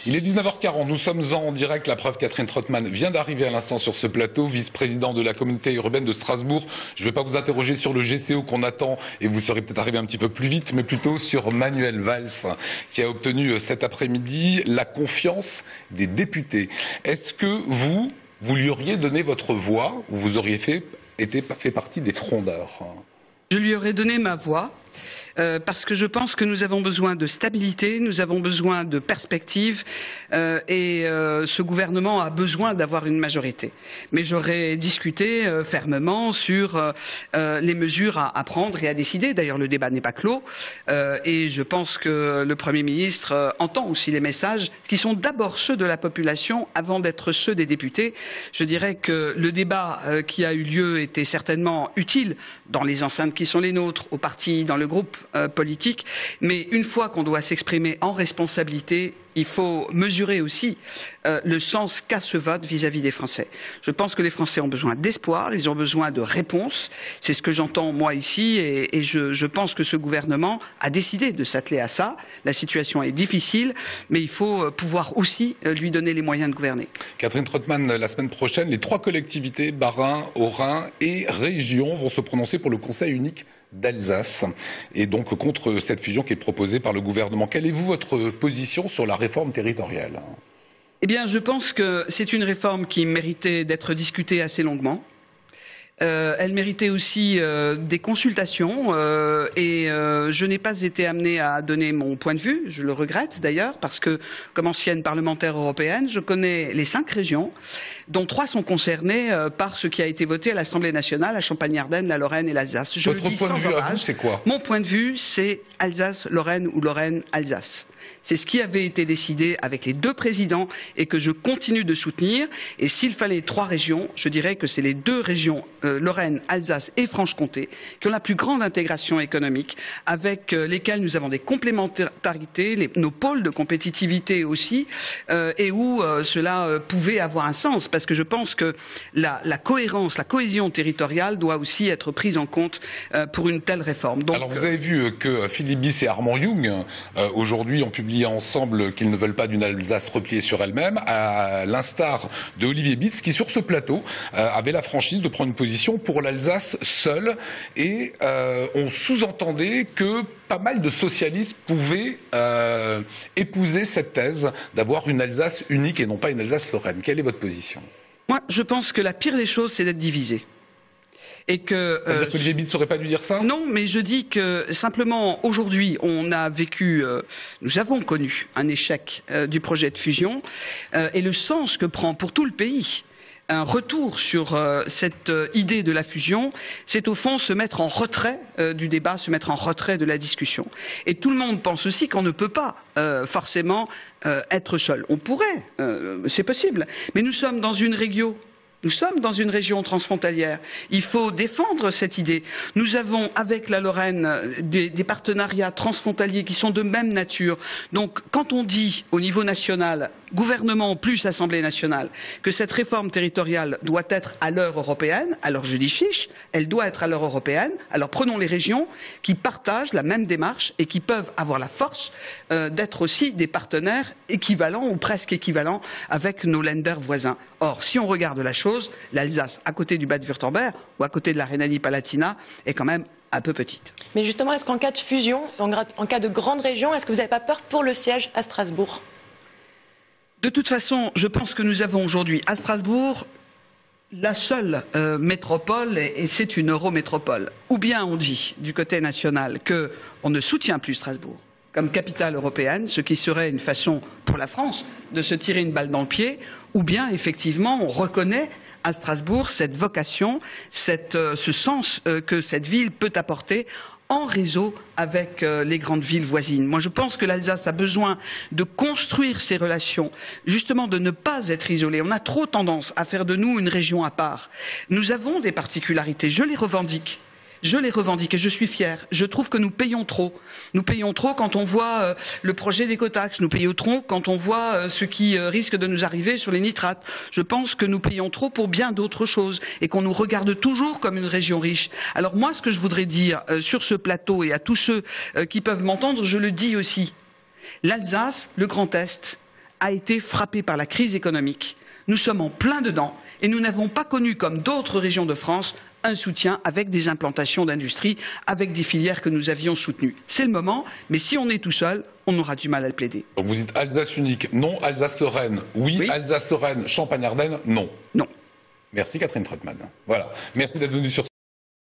Il est 19h40, nous sommes en direct. La preuve, Catherine Trottmann vient d'arriver à l'instant sur ce plateau, vice-président de la communauté urbaine de Strasbourg. Je ne vais pas vous interroger sur le GCO qu'on attend, et vous serez peut-être arrivé un petit peu plus vite, mais plutôt sur Manuel Valls, qui a obtenu cet après-midi la confiance des députés. Est-ce que vous lui auriez donné votre voix, ou vous auriez fait partie des frondeurs? Je lui aurais donné ma voix. Parce que je pense que nous avons besoin de stabilité, nous avons besoin de perspectives et ce gouvernement a besoin d'avoir une majorité. Mais j'aurais discuté fermement sur les mesures à prendre et à décider. D'ailleurs, le débat n'est pas clos et je pense que le Premier ministre entend aussi les messages qui sont d'abord ceux de la population avant d'être ceux des députés. Je dirais que le débat qui a eu lieu était certainement utile dans les enceintes qui sont les nôtres, aux partis, dans le groupe politique, mais une fois qu'on doit s'exprimer en responsabilité, il faut mesurer aussi le sens qu'a ce vote vis-à-vis des Français. Je pense que les Français ont besoin d'espoir, ils ont besoin de réponses. C'est ce que j'entends moi ici et je pense que ce gouvernement a décidé de s'atteler à ça. La situation est difficile, mais il faut pouvoir aussi lui donner les moyens de gouverner. Catherine Trottmann, la semaine prochaine, les 3 collectivités, Bas-Rhin, Haut-Rhin et Région, vont se prononcer pour le Conseil unique d'Alsace et donc contre cette fusion qui est proposée par le gouvernement. Quelle est votre position sur la réforme territoriale? Eh bien, je pense que c'est une réforme qui méritait d'être discutée assez longuement. Elle méritait aussi des consultations et je n'ai pas été amenée à donner mon point de vue. Je le regrette d'ailleurs parce que, comme ancienne parlementaire européenne, je connais les 5 régions, dont 3 sont concernées par ce qui a été voté à l'Assemblée nationale, la Champagne-Ardenne, la Lorraine et l'Alsace. Votre point de vue à vous, c'est quoi? Mon point de vue, c'est Alsace-Lorraine ou Lorraine-Alsace. C'est ce qui avait été décidé avec les 2 présidents et que je continue de soutenir. Et s'il fallait 3 régions, je dirais que c'est les 2 régions, Lorraine, Alsace et Franche-Comté, qui ont la plus grande intégration économique, avec lesquelles nous avons des complémentarités, nos pôles de compétitivité aussi, et où cela pouvait avoir un sens. Parce que je pense que la cohérence, la cohésion territoriale doit aussi être prise en compte pour une telle réforme. Donc, alors vous avez vu que Philippe Biss et Armand Young, aujourd'hui, ont publié ensemble qu'ils ne veulent pas d'une Alsace repliée sur elle-même, à l'instar de Olivier Bitz, qui sur ce plateau avait la franchise de prendre une position pour l'Alsace seule, et on sous-entendait que pas mal de socialistes pouvaient épouser cette thèse d'avoir une Alsace unique et non pas une Alsace-Lorraine. Quelle est votre position? Moi, je pense que la pire des choses, c'est d'être divisé. Et que c'est-à-dire que Olivier Bitz n'aurait pas dû dire ça? Non, mais je dis que simplement aujourd'hui, on a vécu, nous avons connu un échec du projet de fusion et le sens que prend pour tout le pays un retour sur cette idée de la fusion, c'est au fond se mettre en retrait du débat, se mettre en retrait de la discussion. Et tout le monde pense aussi qu'on ne peut pas forcément être seul. On pourrait, c'est possible, mais nous sommes dans une région. Nous sommes dans une région transfrontalière. Il faut défendre cette idée. Nous avons, avec la Lorraine, des partenariats transfrontaliers qui sont de même nature. Donc, quand on dit, au niveau national, gouvernement plus Assemblée nationale, que cette réforme territoriale doit être à l'heure européenne, alors je dis chiche, elle doit être à l'heure européenne. Alors prenons les régions qui partagent la même démarche et qui peuvent avoir la force d'être aussi des partenaires équivalents ou presque équivalents avec nos lenders voisins. Or, si on regarde la chose, l'Alsace, à côté du Bade-Wurtemberg ou à côté de la Rhénanie-Palatinat, est quand même un peu petite. Mais justement, est-ce qu'en cas de fusion, en cas de grande région, est-ce que vous n'avez pas peur pour le siège à Strasbourg? De toute façon, je pense que nous avons aujourd'hui à Strasbourg la seule métropole, et c'est une eurométropole. Ou bien on dit, du côté national, qu'on ne soutient plus Strasbourg comme capitale européenne, ce qui serait une façon pour la France de se tirer une balle dans le pied, ou bien effectivement on reconnaît à Strasbourg cette vocation, ce sens que cette ville peut apporter en réseau avec les grandes villes voisines. Moi, je pense que l'Alsace a besoin de construire ses relations, justement de ne pas être isolée. On a trop tendance à faire de nous une région à part. Nous avons des particularités, je les revendique. Je les revendique et je suis fier. Je trouve que nous payons trop. Nous payons trop quand on voit le projet d'écotaxe. Nous payons trop quand on voit ce qui risque de nous arriver sur les nitrates. Je pense que nous payons trop pour bien d'autres choses et qu'on nous regarde toujours comme une région riche. Alors moi, ce que je voudrais dire sur ce plateau et à tous ceux qui peuvent m'entendre, je le dis aussi. L'Alsace, le Grand Est, a été frappé par la crise économique. Nous sommes en plein dedans et nous n'avons pas connu, comme d'autres régions de France, un soutien avec des implantations d'industrie, avec des filières que nous avions soutenues. C'est le moment, mais si on est tout seul, on aura du mal à le plaider. Donc vous dites Alsace unique, non. Alsace-Lorraine, oui. Alsace-Lorraine, Champagne-Ardenne, non. Non. Merci Catherine Trottmann. Voilà. Merci d'être venue sur